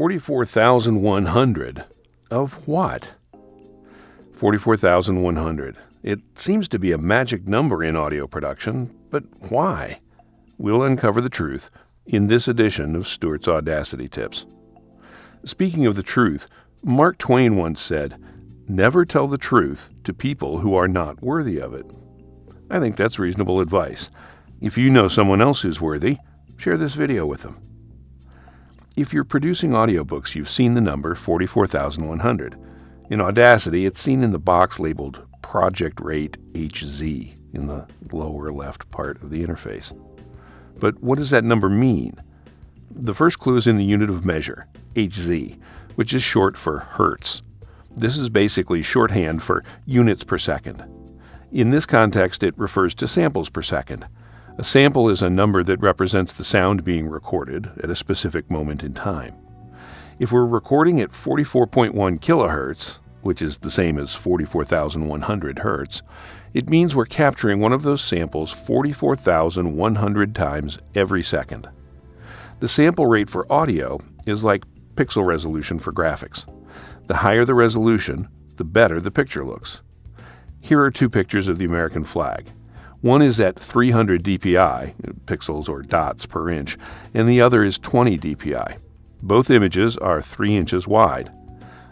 44,100 of what? 44,100. It seems to be a magic number in audio production, but why? We'll uncover the truth in this edition of Stuart's Audacity Tips. Speaking of the truth, Mark Twain once said, "Never tell the truth to people who are not worthy of it." I think that's reasonable advice. If you know someone else who's worthy, share this video with them. If you're producing audiobooks, you've seen the number 44,100. In Audacity, it's seen in the box labeled Project Rate HZ in the lower left part of the interface. But what does that number mean? The first clue is in the unit of measure, HZ, which is short for hertz. This is basically shorthand for units per second. In this context, it refers to samples per second. A sample is a number that represents the sound being recorded at a specific moment in time. If we're recording at 44.1 kilohertz, which is the same as 44,100 hertz, it means we're capturing one of those samples 44,100 times every second. The sample rate for audio is like pixel resolution for graphics. The higher the resolution, the better the picture looks. Here are two pictures of the American flag. One is at 300 dpi, pixels or dots per inch, and the other is 20 dpi. Both images are 3 inches wide.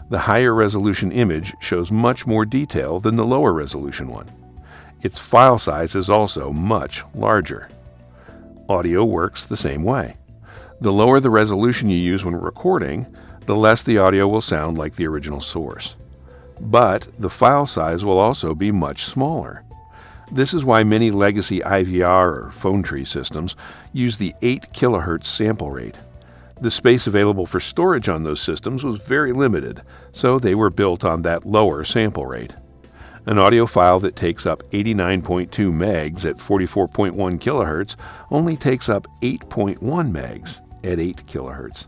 The higher resolution image shows much more detail than the lower resolution one. Its file size is also much larger. Audio works the same way. The lower the resolution you use when recording, the less the audio will sound like the original source. But the file size will also be much smaller. This is why many legacy IVR or phone tree systems use the 8 kilohertz sample rate. The space available for storage on those systems was very limited, so they were built on that lower sample rate. An audio file that takes up 89.2 megs at 44.1 kilohertz only takes up 8.1 megs at 8 kilohertz.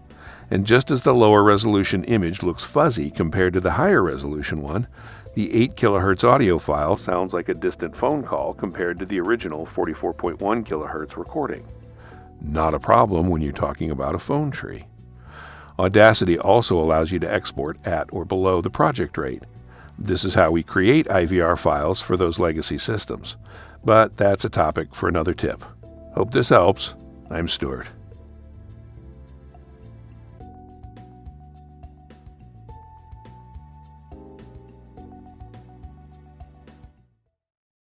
And just as the lower resolution image looks fuzzy compared to the higher resolution one, the 8 kilohertz audio file sounds like a distant phone call compared to the original 44.1 kilohertz recording. Not a problem when you're talking about a phone tree. Audacity also allows you to export at or below the project rate. This is how we create IVR files for those legacy systems. But that's a topic for another tip. Hope this helps. I'm Stuart.